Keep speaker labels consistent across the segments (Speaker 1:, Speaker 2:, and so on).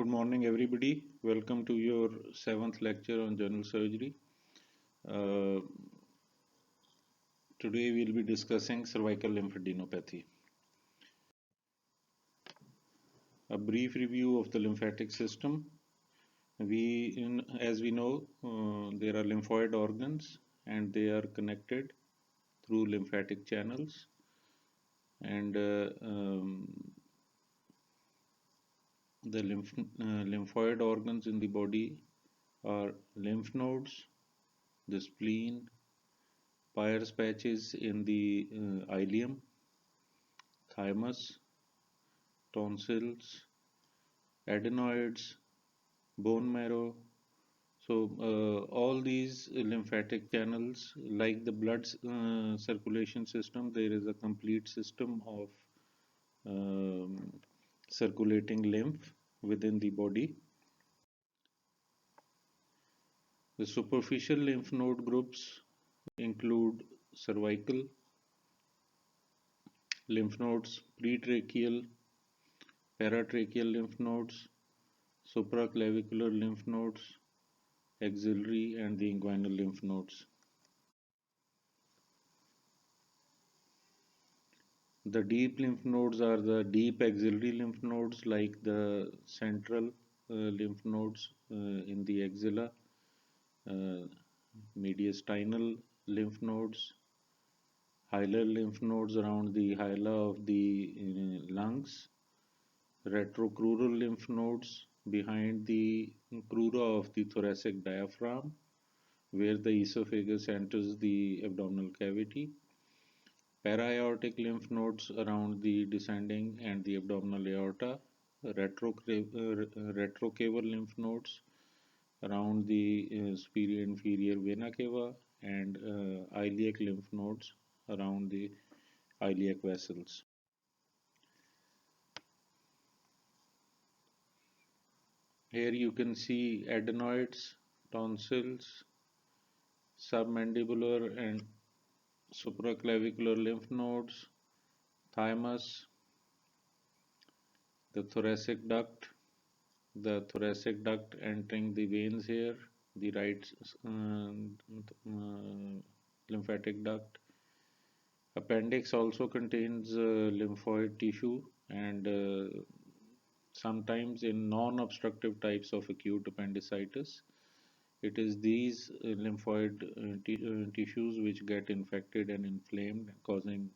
Speaker 1: Good morning, everybody. Welcome to your seventh lecture on general surgery. Uh, Today, we'll be discussing cervical lymphadenopathy. A brief review of the lymphatic system. As we know, there are lymphoid organs and they are connected through lymphatic channels. And the lymphoid organs in the body are lymph nodes, the spleen, Peyer's patches in the ileum, thymus, tonsils, adenoids, bone marrow. So, all these lymphatic channels, like the blood circulation system, there is a complete system of um, circulating lymph within the body. The superficial lymph node groups include cervical lymph nodes, pretracheal, paratracheal lymph nodes, supraclavicular lymph nodes, axillary, and the inguinal lymph nodes. The deep lymph nodes are the deep axillary lymph nodes, like the central lymph nodes in the axilla, uh, mediastinal lymph nodes, hilar lymph nodes around the hyla of the lungs, retrocrural lymph nodes behind the crura of the thoracic diaphragm, where the esophagus enters the abdominal cavity, para-aortic lymph nodes around the descending and the abdominal aorta, retrocaval lymph nodes around the superior inferior vena cava, and iliac lymph nodes around the iliac vessels. Here you can see adenoids, tonsils, submandibular and supraclavicular lymph nodes, thymus, the thoracic duct entering the veins here, the right lymphatic duct. Appendix also contains lymphoid tissue, and sometimes in non-obstructive types of acute appendicitis, it is these lymphoid tissues which get infected and inflamed, causing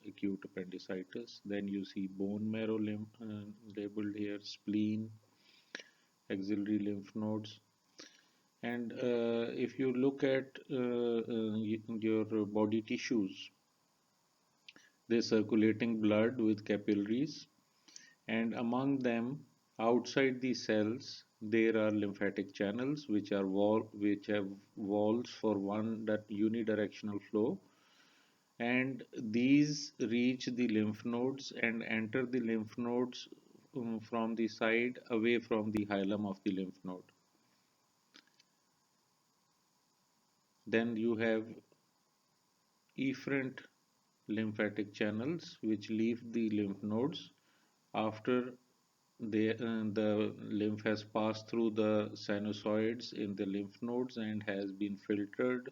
Speaker 1: acute appendicitis. Then you see bone marrow labeled here, spleen, axillary lymph nodes. And if you look at your body tissues, they're circulating blood with capillaries, and among them, outside the cells, there are lymphatic channels which have walls for one that unidirectional flow, and these reach the lymph nodes and enter the lymph nodes from the side away from the hilum of the lymph node. Then you have efferent lymphatic channels which leave the lymph nodes after the lymph has passed through the sinusoids in the lymph nodes and has been filtered,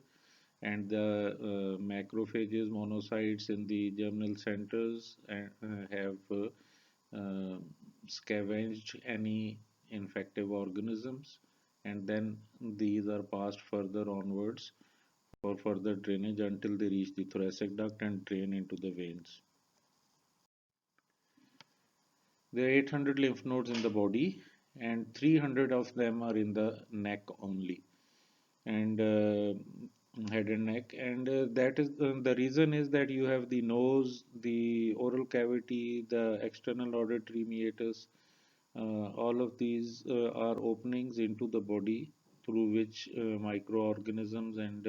Speaker 1: and the macrophages, monocytes in the germinal centers have scavenged any infective organisms, and then these are passed further onwards for further drainage until they reach the thoracic duct and drain into the veins. There are 800 lymph nodes in the body, and 300 of them are in the neck only, and head and neck. And that is the reason is that you have the nose, the oral cavity, the external auditory meatus. All of these are openings into the body through which microorganisms and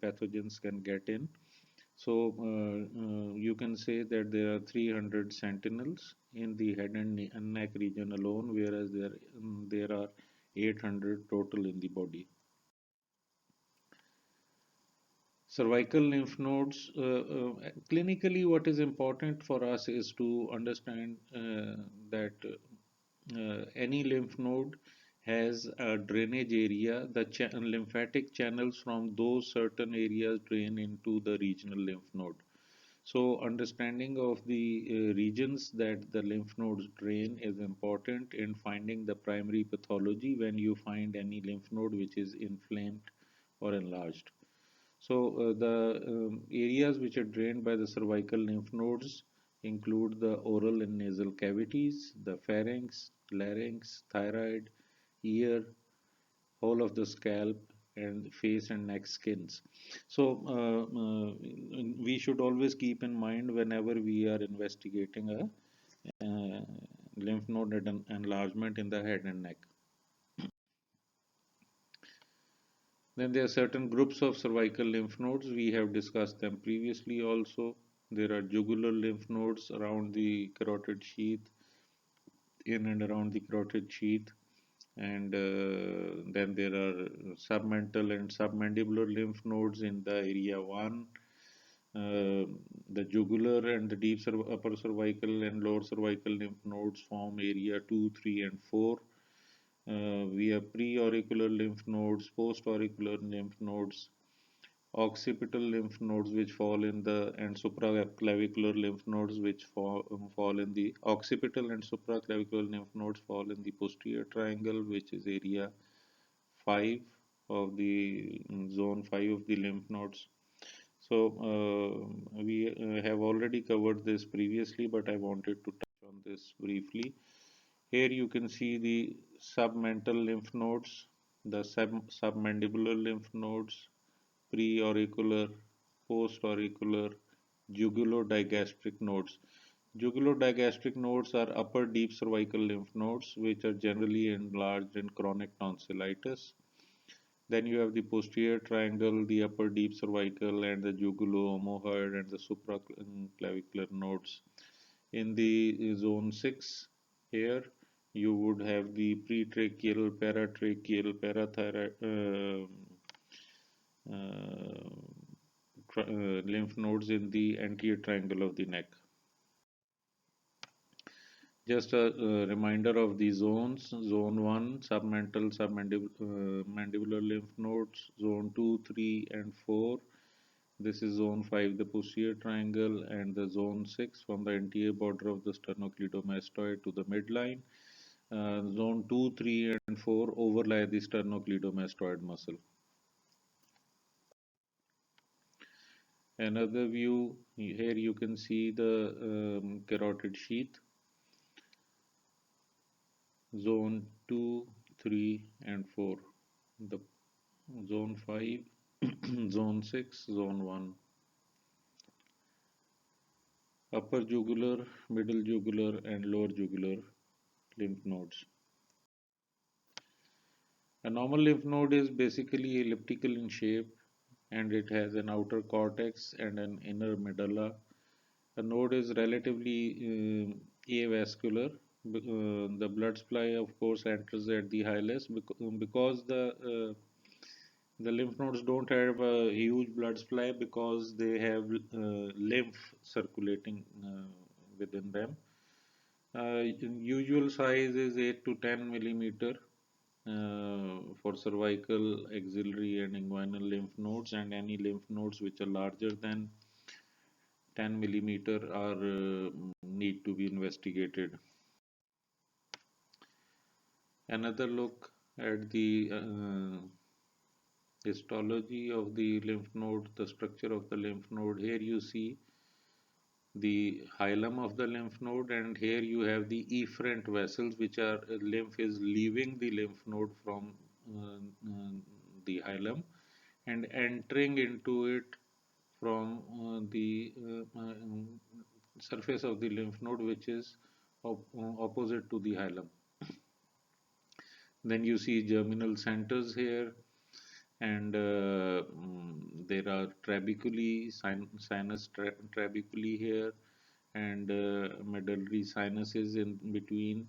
Speaker 1: pathogens can get in. So you can say that there are 300 sentinels in the head and neck region alone, whereas there are 800 total in the body. Cervical lymph nodes, clinically what is important for us is to understand that any lymph node has a drainage area. The lymphatic channels from those certain areas drain into the regional lymph node. So, understanding of the regions that the lymph nodes drain is important in finding the primary pathology when you find any lymph node which is inflamed or enlarged. So, the areas which are drained by the cervical lymph nodes include the oral and nasal cavities, the pharynx, larynx, thyroid, ear, whole of the scalp, and face and neck skins. So, we should always keep in mind whenever we are investigating a lymph node enlargement in the head and neck. Then there are certain groups of cervical lymph nodes. We have discussed them previously also. There are jugular lymph nodes around the carotid sheath, in and around the carotid sheath. And then there are submental and submandibular lymph nodes in the area 1. The jugular and the deep upper cervical and lower cervical lymph nodes form area 2, 3, and 4. We have pre-auricular lymph nodes, post-auricular lymph nodes, occipital lymph nodes which fall in the and supraclavicular lymph nodes which fall in the occipital and supraclavicular lymph nodes fall in the posterior triangle, which is area 5 of the zone 5 of the lymph nodes. So we have already covered this previously, but I wanted to touch on this briefly. Here you can see the submental lymph nodes, the submandibular lymph nodes, pre-auricular, post-auricular, jugulo-digastric nodes. Jugulo-digastric nodes are upper deep cervical lymph nodes, which are generally enlarged in chronic tonsillitis. Then you have the posterior triangle, the upper deep cervical, and the jugulo-omohyoid and the supraclavicular nodes. In the zone 6, here you would have the pretracheal, paratracheal, parathyroid lymph nodes in the anterior triangle of the neck. Just a reminder of the zones. Zone 1, submental, submandibular lymph nodes. Zone 2, 3, and 4. This is zone 5, the posterior triangle, and the zone 6 from the anterior border of the sternocleidomastoid to the midline. Zone 2, 3, and 4 overlie the sternocleidomastoid muscle. Another view, here you can see the carotid sheath. Zone 2, 3, and 4. The zone 5, zone 6, zone 1. Upper jugular, middle jugular, and lower jugular lymph nodes. A normal lymph node is basically elliptical in shape, and it has an outer cortex and an inner medulla. A node is relatively avascular. The blood supply, of course, enters at the hilus because the lymph nodes don't have a huge blood supply because they have lymph circulating within them. Usual size is 8 to 10 millimeter for cervical, axillary, and inguinal lymph nodes, and any lymph nodes which are larger than 10 millimeter are need to be investigated. Another look at the histology of the lymph node, the structure of the lymph node. Here you see the hilum of the lymph node, and here you have the efferent vessels, which are lymph is leaving the lymph node from the hilum and entering into it from the surface of the lymph node, which is opposite to the hilum. Then you see germinal centers here, and there are trabeculae, sinus trabeculae here, and medullary sinuses in between.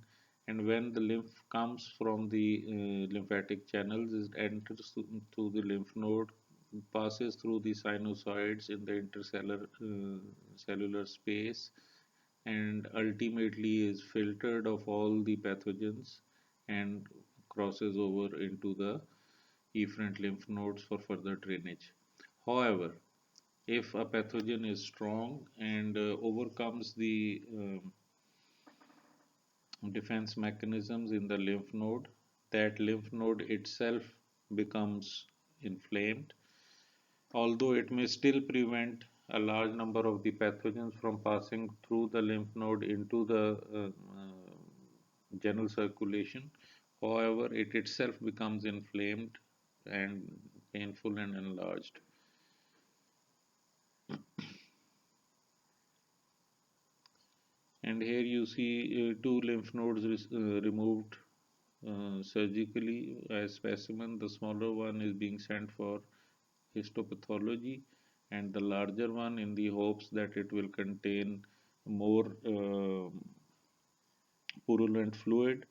Speaker 1: And when the lymph comes from the lymphatic channels, it enters through the lymph node, passes through the sinusoids in the intercellular cellular space, and ultimately is filtered of all the pathogens and crosses over into the efferent lymph nodes for further drainage. However, if a pathogen is strong and overcomes the defense mechanisms in the lymph node, that lymph node itself becomes inflamed, although it may still prevent a large number of the pathogens from passing through the lymph node into the general circulation. However, it itself becomes inflamed and painful and enlarged. And here you see two lymph nodes removed surgically as specimen. The smaller one is being sent for histopathology, and the larger one in the hopes that it will contain more purulent fluid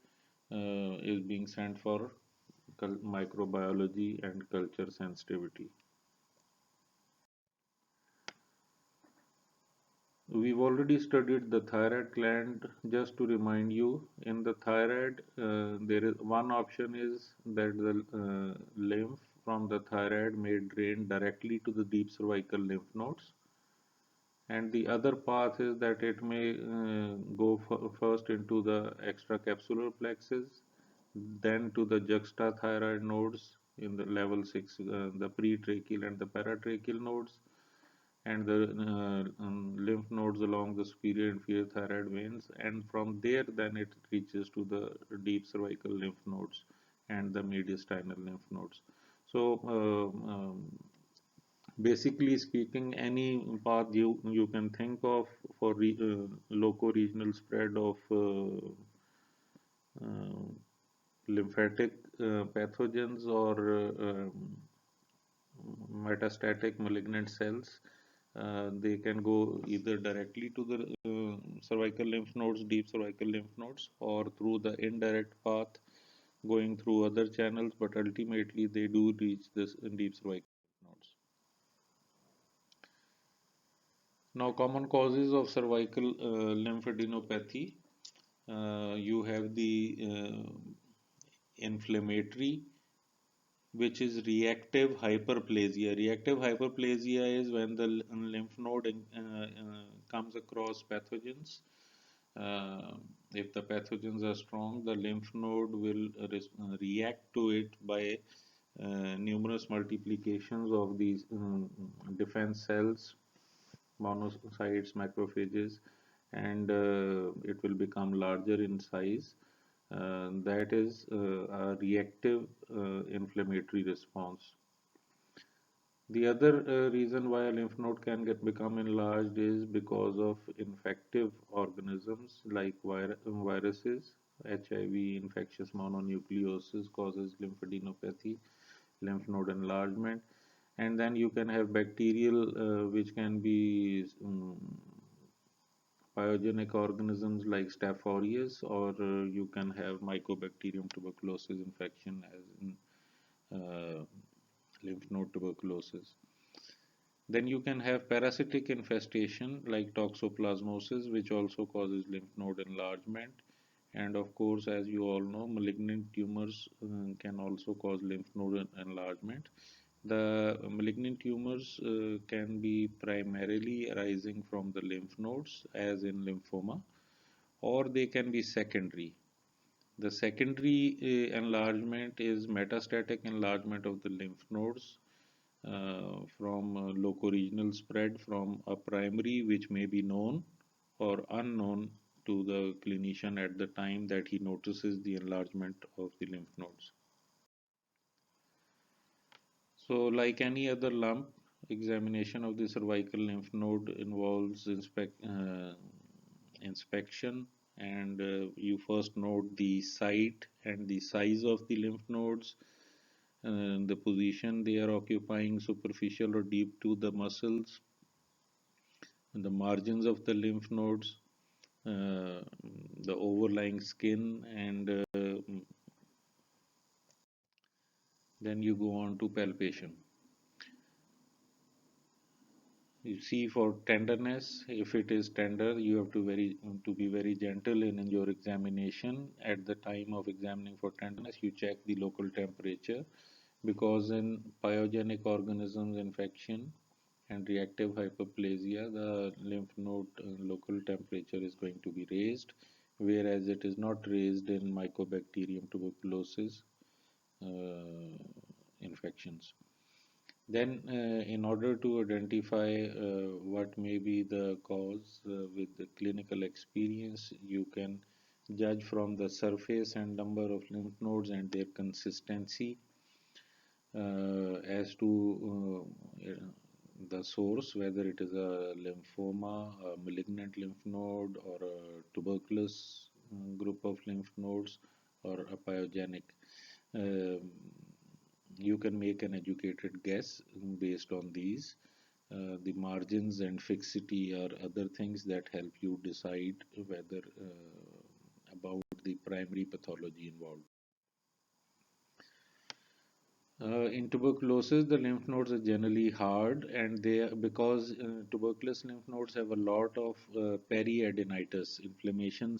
Speaker 1: is being sent for microbiology and culture sensitivity. We've already studied the thyroid gland. Just to remind you, in the thyroid, there is one option is that the lymph from the thyroid may drain directly to the deep cervical lymph nodes, and the other path is that it may go first into the extracapsular plexus, then to the juxtathyroid nodes in the level 6, the pretracheal and the paratracheal nodes, and the lymph nodes along the superior inferior thyroid veins, and from there then it reaches to the deep cervical lymph nodes and the mediastinal lymph nodes. So basically speaking, any path you can think of for loco-regional spread of uh, lymphatic pathogens or metastatic malignant cells. They can go either directly to the cervical lymph nodes, deep cervical lymph nodes, or through the indirect path going through other channels, but ultimately they do reach this deep cervical lymph nodes. Now, common causes of cervical lymphadenopathy. You have the inflammatory, which is reactive hyperplasia. Reactive hyperplasia is when the lymph node comes across pathogens. Uh, if the pathogens are strong, the lymph node will react to it by numerous multiplications of these defense cells, monocytes, macrophages, and it will become larger in size. That is a reactive inflammatory response. The other reason why a lymph node can get become enlarged is because of infective organisms like viruses. HIV, infectious mononucleosis, causes lymphadenopathy, lymph node enlargement, and then you can have bacterial, which can be pyogenic organisms like Staph aureus, or you can have Mycobacterium tuberculosis infection as in lymph node tuberculosis. Then you can have parasitic infestation like toxoplasmosis, which also causes lymph node enlargement. And of course, as you all know, malignant tumors can also cause lymph node enlargement. The malignant tumors can be primarily arising from the lymph nodes, as in lymphoma, or they can be secondary. The secondary enlargement is metastatic enlargement of the lymph nodes from locoregional spread from a primary which may be known or unknown to the clinician at the time that he notices the enlargement of the lymph nodes. So, like any other lump, examination of the cervical lymph node involves inspection, and you first note the site and the size of the lymph nodes, the position they are occupying, superficial or deep to the muscles, the margins of the lymph nodes, uh, the overlying skin, and then you go on to palpation. You see, for tenderness, if it is tender, you have to be very gentle in your examination. At the time of examining for tenderness, you check the local temperature, because in pyogenic organisms infection and reactive hyperplasia, the lymph node local temperature is going to be raised, whereas it is not raised in Mycobacterium tuberculosis infections. Then, in order to identify what may be the cause with the clinical experience, you can judge from the surface and number of lymph nodes and their consistency as to the source, whether it is a lymphoma, a malignant lymph node, or a tuberculous group of lymph nodes, or a pyogenic. Um you can make an educated guess based on these. The margins and fixity are other things that help you decide whether about the primary pathology involved. In tuberculosis, the lymph nodes are generally hard, and they because tuberculous lymph nodes have a lot of periadenitis inflammation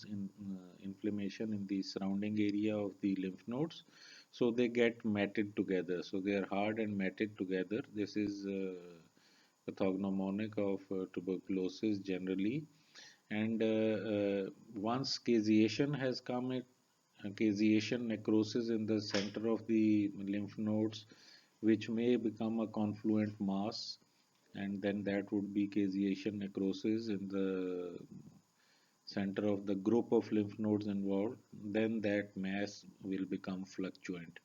Speaker 1: in the surrounding area of the lymph nodes, so they get matted together. So they are hard and matted together. This is pathognomonic of tuberculosis generally, and once caseation has come, caseation necrosis in the center of the lymph nodes, which may become a confluent mass, and then that would be caseation necrosis in the center of the group of lymph nodes involved. Then that mass will become fluctuant.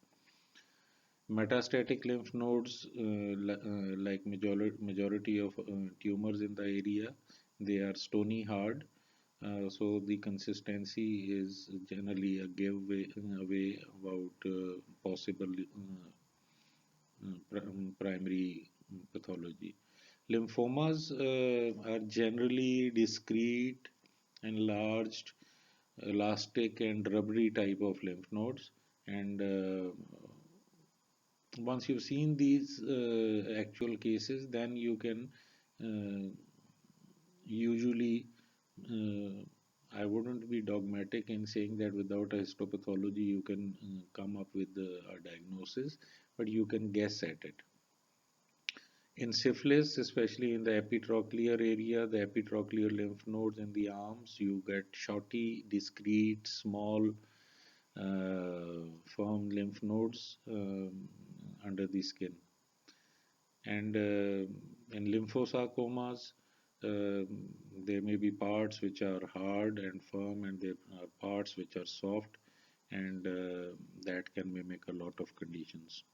Speaker 1: Metastatic lymph nodes, like majority of tumors in the area, they are stony hard. So the consistency is generally a away about possible primary pathology. Lymphomas are generally discrete, enlarged, elastic, and rubbery type of lymph nodes. And once you've seen these actual cases, then you can uh, usually, I wouldn't be dogmatic in saying that without a histopathology you can come up with a diagnosis, but you can guess at it. In syphilis, especially in the epitrochlear area, the epitrochlear lymph nodes in the arms, you get shorty, discrete, small, firm lymph nodes under the skin. And in lymphosarcomas, there may be parts which are hard and firm, and there are parts which are soft, and that can mimic a lot of conditions.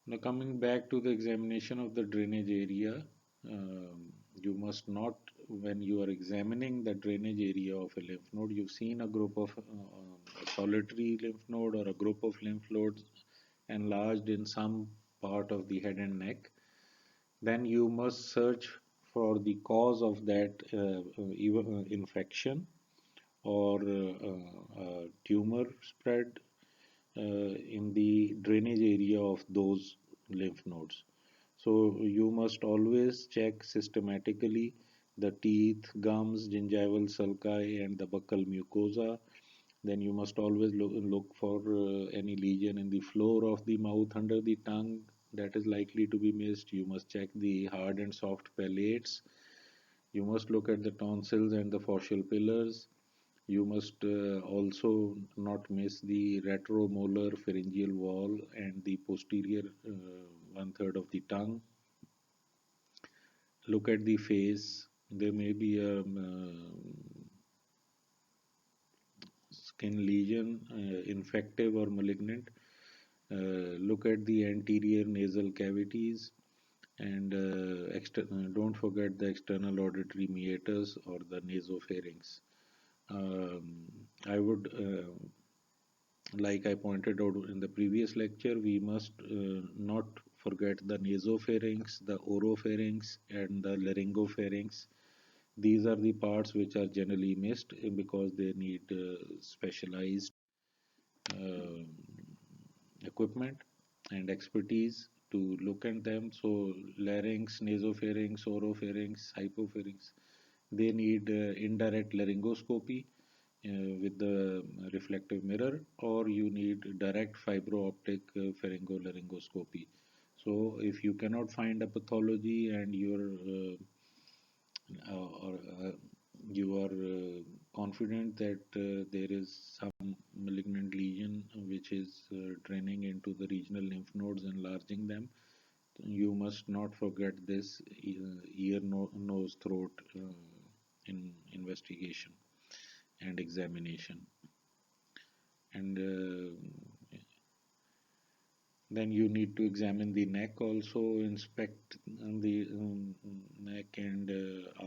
Speaker 1: Now, coming back to the examination of the drainage area, you must not, when you are examining the drainage area of a lymph node, you've seen a group of a solitary lymph node or a group of lymph nodes enlarged in some part of the head and neck, then you must search for the cause of that infection or tumor spread in the drainage area of those lymph nodes. So you must always check systematically the teeth, gums, gingival sulci, and the buccal mucosa. Then you must always look for any lesion in the floor of the mouth under the tongue that is likely to be missed. You must check the hard and soft palates. You must look at the tonsils and the fascial pillars. You must also not miss the retromolar pharyngeal wall and the posterior one third of the tongue. Look at the face. There may be a skin lesion, infective or malignant. Look at the anterior nasal cavities, and don't forget the external auditory meatus or the nasopharynx. Um, I would, like I pointed out in the previous lecture, we must not forget the nasopharynx, the oropharynx, and the laryngopharynx. These are the parts which are generally missed because they need specialized uh, equipment and expertise to look at them. So larynx, nasopharynx, oropharynx, hypopharynx, they need indirect laryngoscopy with the reflective mirror, or you need direct fibro-optic pharyngolaryngoscopy. So if you cannot find a pathology and or you are confident that there is some malignant lesion which is draining into the regional lymph nodes, enlarging them, you must not forget this ear, nose, throat in investigation and examination. And then you need to examine the neck also, inspect the neck, and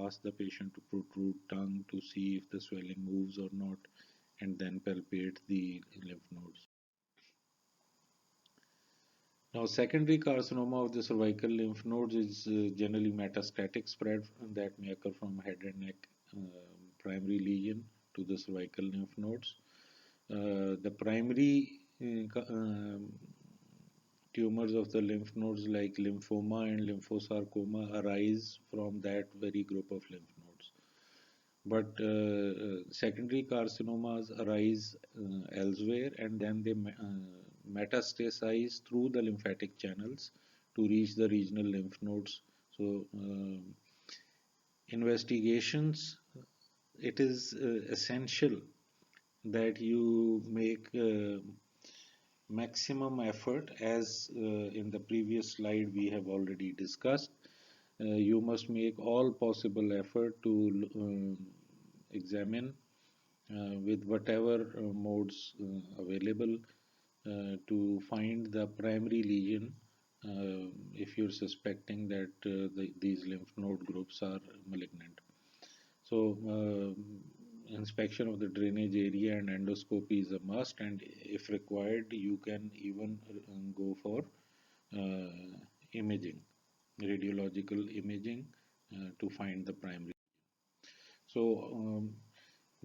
Speaker 1: ask the patient to protrude tongue to see if the swelling moves or not, and then palpate the lymph nodes. Now, secondary carcinoma of the cervical lymph nodes is generally metastatic spread that may occur from head and neck primary lesion to the cervical lymph nodes. The primary tumors of the lymph nodes like lymphoma and lymphosarcoma arise from that very group of lymph nodes. But secondary carcinomas arise elsewhere, and then they metastasize through the lymphatic channels to reach the regional lymph nodes. So investigations, it is essential that you make maximum effort, as in the previous slide we have already discussed. You must make all possible effort to examine with whatever modes available to find the primary lesion if you're suspecting that these lymph node groups are malignant. So, inspection of the drainage area and endoscopy is a must, and if required, you can even go for imaging, radiological imaging, to find the primary. So,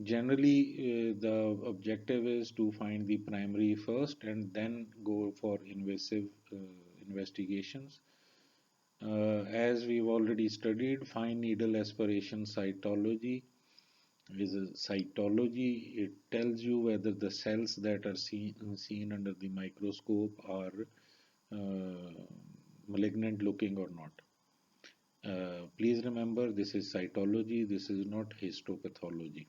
Speaker 1: generally, the objective is to find the primary first and then go for invasive investigations. As we've already studied, fine needle aspiration cytology is a cytology. It tells you whether the cells that are seen under the microscope are malignant looking or not. Please remember, this is cytology, this is not histopathology.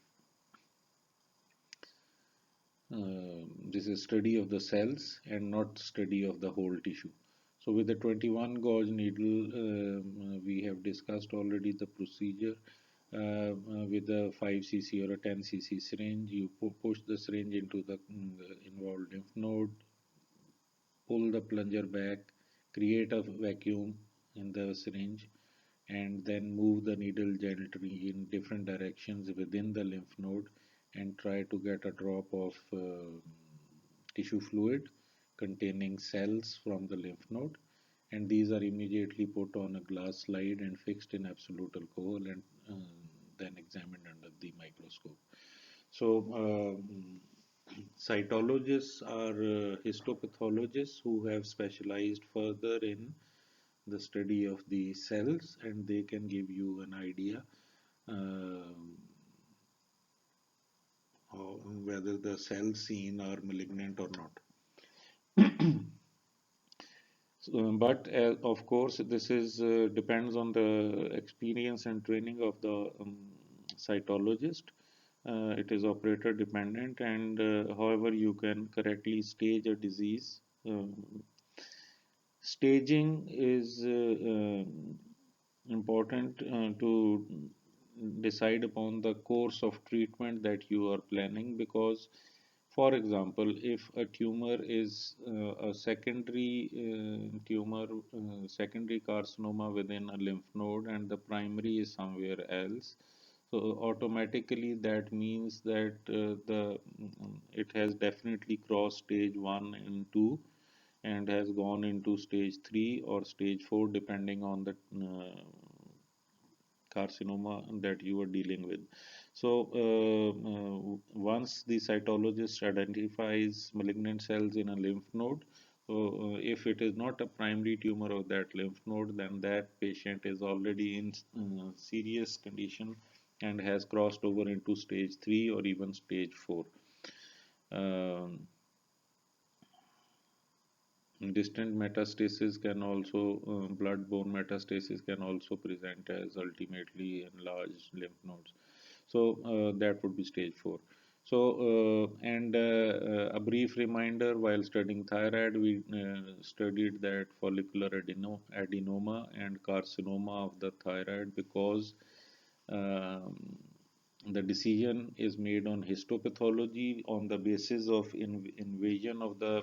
Speaker 1: This is study of the cells and not study of the whole tissue. So with the 21 gauge needle, we have discussed already the procedure. With a 5 cc or a 10 cc syringe, you push the syringe into the involved lymph node, pull the plunger back, create a vacuum in the syringe, and then move the needle gently in different directions within the lymph node and try to get a drop of tissue fluid containing cells from the lymph node, and these are immediately put on a glass slide and fixed in absolute alcohol and then examined under the microscope. So cytologists are histopathologists who have specialized further in the study of the cells, and they can give you an idea whether the cells seen are malignant or not. So, but of course, this is depends on the experience and training of the cytologist. It is operator dependent, and however, you can correctly stage a disease. Staging is important to decide upon the course of treatment that you are planning, because for example, if a tumor is a secondary tumor, secondary carcinoma within a lymph node, and the primary is somewhere else, so automatically that means that it has definitely crossed stage 1 and 2 and has gone into stage 3 or stage 4 depending on the carcinoma that you are dealing with. So once the cytologist identifies malignant cells in a lymph node, So, if it is not a primary tumor of that lymph node, then that patient is already in serious condition and has crossed over into stage 3 or even stage 4. Um, Distant metastasis can also, blood-borne metastasis can also present as ultimately enlarged lymph nodes. So that would be stage 4. So, a brief reminder, while studying thyroid, we studied that follicular adenoma and carcinoma of the thyroid, because um, the decision is made on histopathology on the basis of invasion of the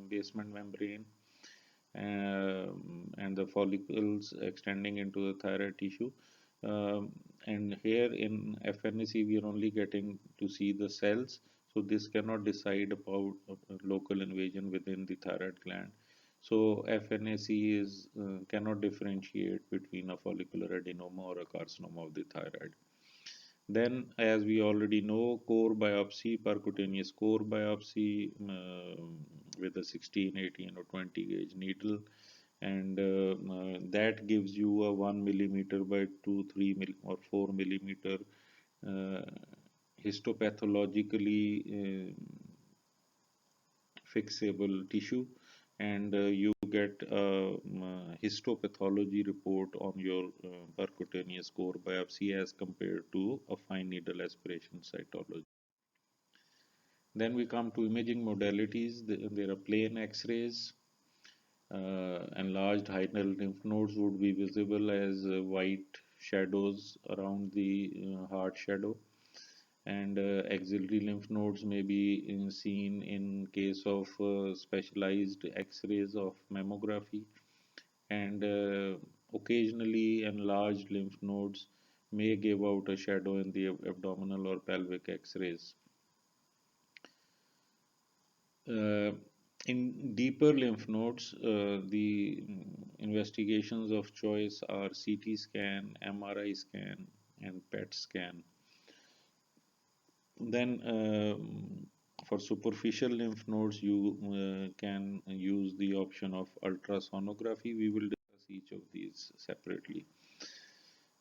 Speaker 1: basement membrane, and the follicles extending into the thyroid tissue. And here in FNAC, we are only getting to see the cells, so this cannot decide about local invasion within the thyroid gland. So FNAC is cannot differentiate between a follicular adenoma or a carcinoma of the thyroid. Then, as we already know, core biopsy, percutaneous core biopsy, with a 16, 18, or 20 gauge needle, and that gives you a 1 millimeter by 2, 3 or 4 millimeter uh, histopathologically fixable tissue, and you get a histopathology report on your percutaneous core biopsy as compared to a fine needle aspiration cytology. Then we come to imaging modalities. There are plain X-rays. Enlarged hydral lymph nodes would be visible as white shadows around the heart shadow, and axillary lymph nodes may be seen in case of specialized X-rays of mammography, and occasionally enlarged lymph nodes may give out a shadow in the abdominal or pelvic X-rays. Uh, in deeper lymph nodes, the investigations of choice are CT scan, MRI scan, and PET scan. Then, for superficial lymph nodes, you can use the option of ultrasonography. We will discuss each of these separately.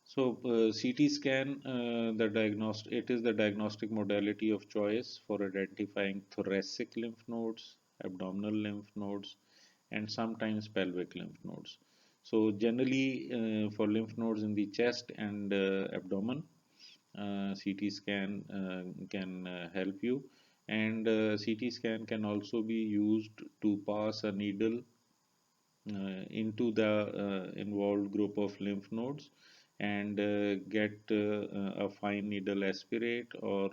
Speaker 1: So, CT scan, it is the diagnostic modality of choice for identifying thoracic lymph nodes, abdominal lymph nodes, and sometimes pelvic lymph nodes. So, generally, for lymph nodes in the chest and abdomen, CT scan can help you, and CT scan can also be used to pass a needle into the involved group of lymph nodes, and get a fine needle aspirate or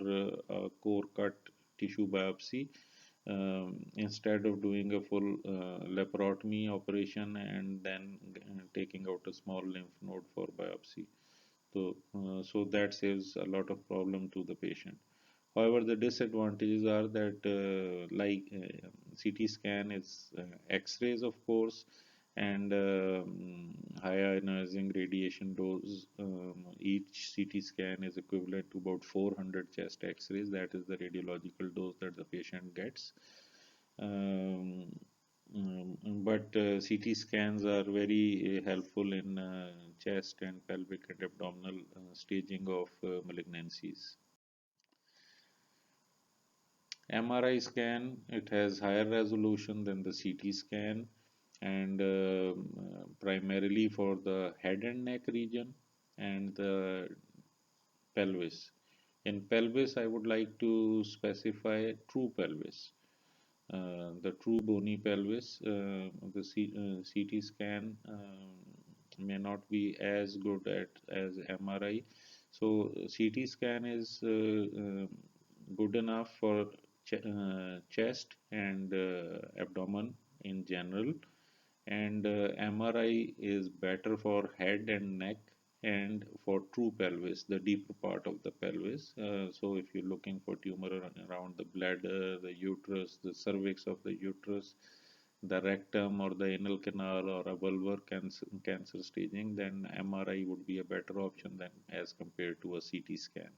Speaker 1: a core cut tissue biopsy, instead of doing a full laparotomy operation and then taking out a small lymph node for biopsy. So that saves a lot of problem to the patient. However, the disadvantages are that, CT scan is X-rays, of course, and high ionizing radiation dose. Each CT scan is equivalent to about 400 chest X-rays. That is the radiological dose that the patient gets. Um, but CT scans are very helpful in chest and pelvic and abdominal staging of malignancies. MRI scan, it has higher resolution than the CT scan, and primarily for the head and neck region and the pelvis. In pelvis, I would like to specify true pelvis. The true bony pelvis, the CT scan may not be as good at as MRI. So CT scan is good enough for chest and abdomen in general, and MRI is better for head and neck and for true pelvis, the deeper part of the pelvis. So if you're looking for tumor around the bladder, the uterus, the cervix of the uterus, the rectum or the anal canal or a vulvar cancer staging, then MRI would be a better option than as compared to a CT scan.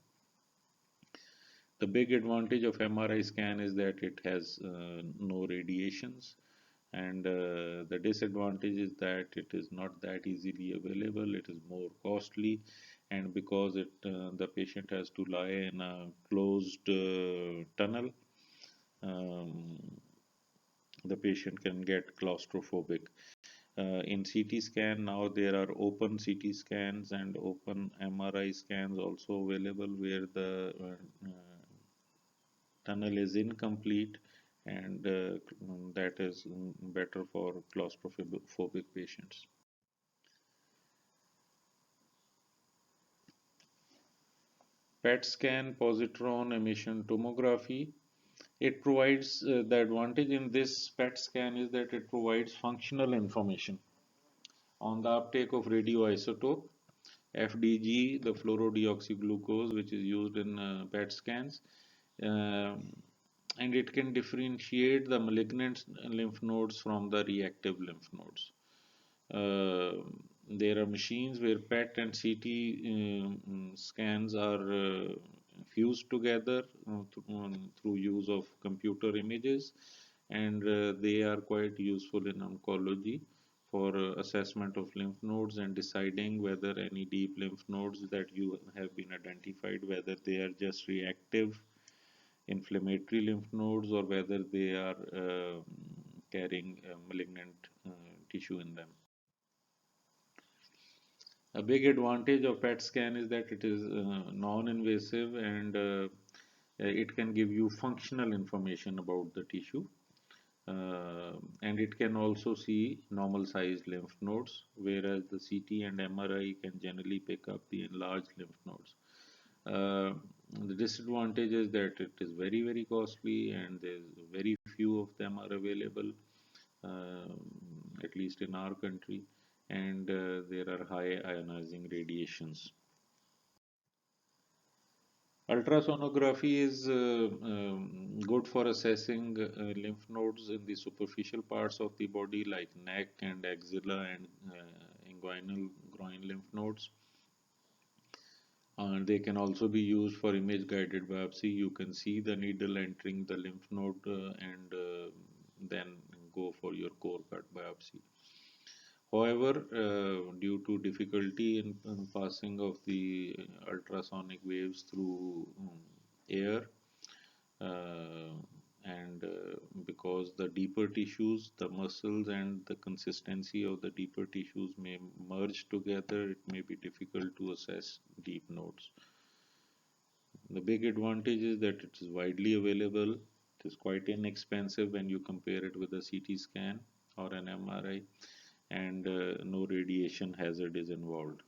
Speaker 1: The big advantage of MRI scan is that it has no radiations. And the disadvantage is that it is not that easily available, it is more costly, and because the patient has to lie in a closed tunnel, um, the patient can get claustrophobic. In CT scan, now there are open CT scans and open MRI scans also available, where the tunnel is incomplete, and that is better for claustrophobic patients. PET scan, positron emission tomography. It provides the advantage in this PET scan is that it provides functional information on the uptake of radioisotope FDG, the fluorodeoxyglucose, which is used in PET scans, um, and it can differentiate the malignant lymph nodes from the reactive lymph nodes. Uh, there are machines where PET and CT scans are fused together through use of computer images, and they are quite useful in oncology for assessment of lymph nodes and deciding whether any deep lymph nodes that you have been identified, whether they are just reactive inflammatory lymph nodes or whether they are carrying malignant tissue in them. A big advantage of PET scan is that it is non-invasive, and it can give you functional information about the tissue. And it can also see normal sized lymph nodes, whereas the CT and MRI can generally pick up the enlarged lymph nodes. Uh, the disadvantage is that it is very, very costly, and there's very few of them are available, uh, at least in our country, and there are high ionizing radiations. Ultrasonography is good for assessing lymph nodes in the superficial parts of the body, like neck and axilla and inguinal groin lymph nodes. And they can also be used for image guided biopsy. You can see the needle entering the lymph node and then go for your core cut biopsy. However, due to difficulty in passing of the ultrasonic waves through air, uh, and because the deeper tissues, the muscles, and the consistency of the deeper tissues may merge together, it may be difficult to assess deep nodes. The big advantage is that it is widely available. It is quite inexpensive when you compare it with a CT scan or an MRI, and no radiation hazard is involved.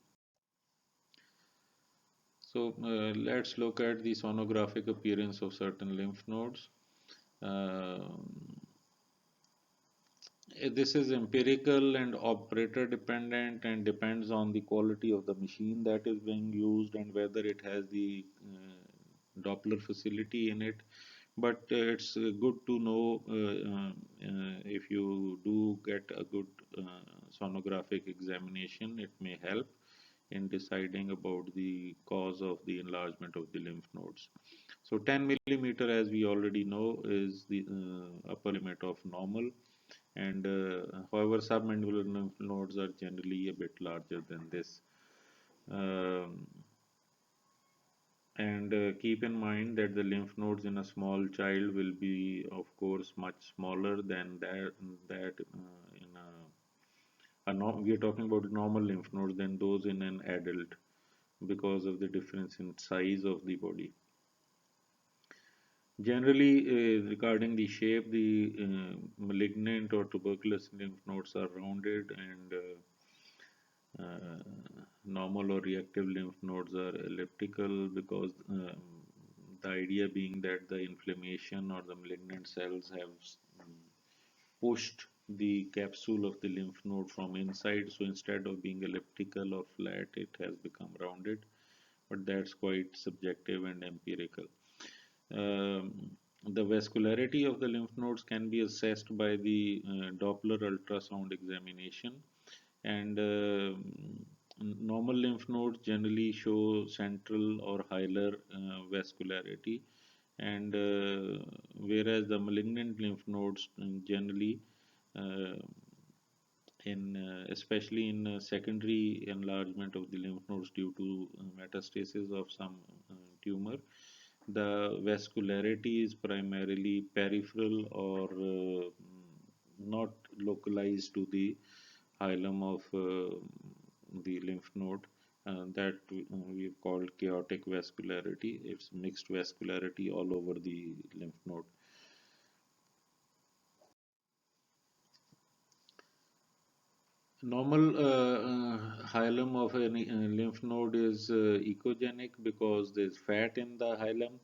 Speaker 1: So let's look at the sonographic appearance of certain lymph nodes. Um, this is empirical and operator dependent and depends on the quality of the machine that is being used and whether it has the Doppler facility in it. But it's good to know if you do get a good sonographic examination, it may help in deciding about the cause of the enlargement of the lymph nodes. So 10 millimeter, as we already know, is the upper limit of normal, and however, submandibular lymph nodes are generally a bit larger than this. Um, and keep in mind that the lymph nodes in a small child will be, of course, much smaller than that in we are talking about normal lymph nodes than those in an adult because of the difference in size of the body. Generally, regarding the shape, the malignant or tuberculous lymph nodes are rounded, and normal or reactive lymph nodes are elliptical, because the idea being that the inflammation or the malignant cells have pushed the capsule of the lymph node from inside. So instead of being elliptical or flat, it has become rounded. But that's quite subjective and empirical. Um, the vascularity of the lymph nodes can be assessed by the Doppler ultrasound examination, and normal lymph nodes generally show central or hilar vascularity, and whereas the malignant lymph nodes generally uh, especially in secondary enlargement of the lymph nodes due to metastasis of some tumor. The vascularity is primarily peripheral or not localized to the hilum of the lymph node. That we've called chaotic vascularity. It's mixed vascularity all over the lymph node. Normal hilum of a lymph node is ecogenic because there's fat in the hilum.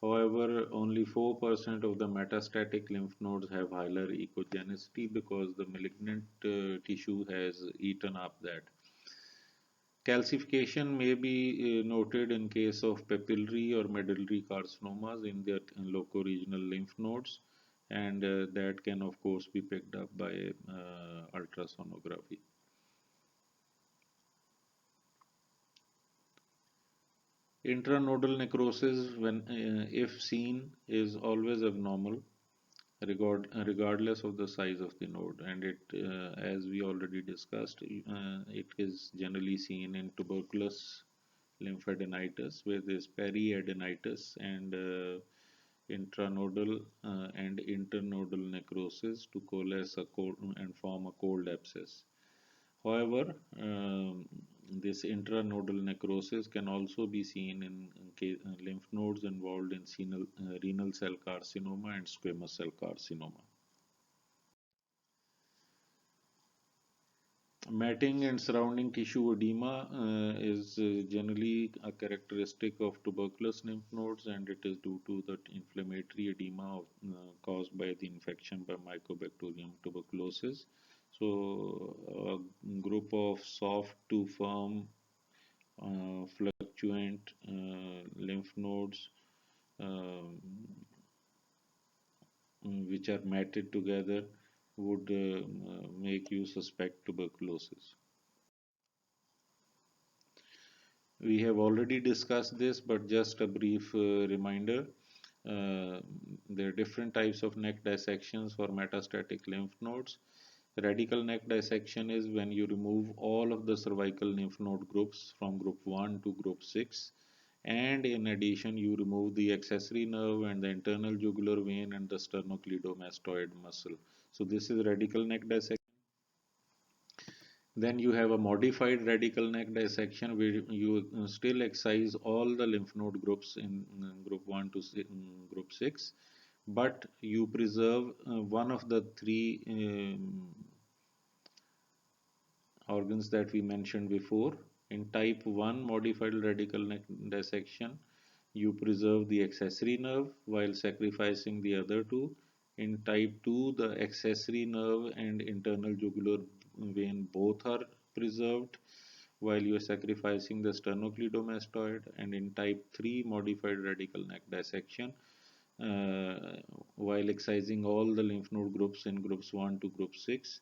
Speaker 1: However, only 4% of the metastatic lymph nodes have hilar ecogenicity because the malignant tissue has eaten up that. Calcification may be noted in case of papillary or medullary carcinomas in their locoregional lymph nodes, and that can, of course, be picked up by ultrasonography. Intranodal necrosis, when if seen, is always abnormal, regardless of the size of the node, and as we already discussed, it is generally seen in tuberculous lymphadenitis, where there is periadenitis and intranodal and internodal necrosis to coalesce and form a cold abscess. However, this intranodal necrosis can also be seen in lymph nodes involved in renal cell carcinoma and squamous cell carcinoma. Matting and surrounding tissue edema is generally a characteristic of tuberculous lymph nodes, and it is due to the inflammatory edema caused by the infection by Mycobacterium tuberculosis. So, a group of soft to firm fluctuant lymph nodes um, which are matted together would make you suspect tuberculosis. We have already discussed this, but just a brief reminder. There are different types of neck dissections for metastatic lymph nodes. Radical neck dissection is when you remove all of the cervical lymph node groups from group 1 to group 6, and in addition you remove the accessory nerve and the internal jugular vein and the sternocleidomastoid muscle. So this is radical neck dissection. Then you have a modified radical neck dissection where you still excise all the lymph node groups in group 1 to group 6, but you preserve one of the three organs that we mentioned before. In type 1 modified radical neck dissection, you preserve the accessory nerve while sacrificing the other two. In type 2, the accessory nerve and internal jugular vein both are preserved while you are sacrificing the sternocleidomastoid. And in type 3 modified radical neck dissection, while excising all the lymph node groups in groups 1 to group 6,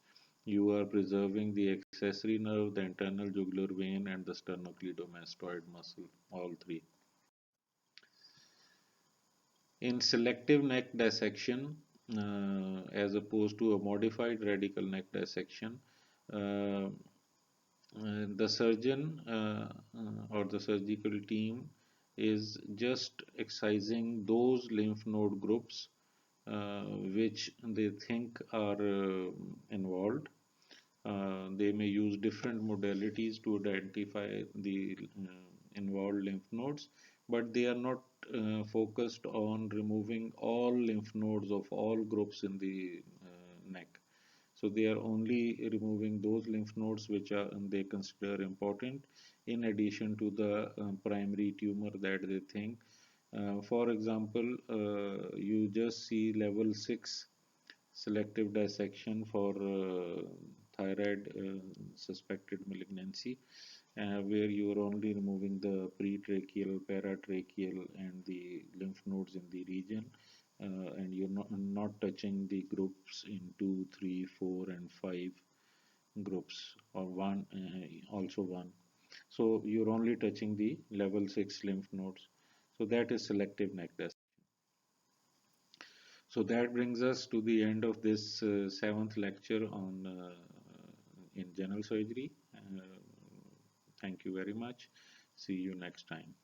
Speaker 1: you are preserving the accessory nerve, the internal jugular vein, and the sternocleidomastoid muscle, all three. In selective neck dissection, as opposed to a modified radical neck dissection, uh, the surgeon or the surgical team is just excising those lymph node groups which they think are involved. They may use different modalities to identify the involved lymph nodes, but they are not focused on removing all lymph nodes of all groups in the neck. So they are only removing those lymph nodes which are they consider important, in addition to the primary tumor that they think. For example, you just see level 6 selective dissection for thyroid suspected malignancy, where you are only removing the pretracheal, paratracheal, and the lymph nodes in the region, and you're not touching the groups in 2, 3, 4, and 5 groups, or one, also one. So you're only touching the level 6 lymph nodes. So that is selective neck dissection. So that brings us to the end of this seventh lecture on in general surgery. Thank you very much. See you next time.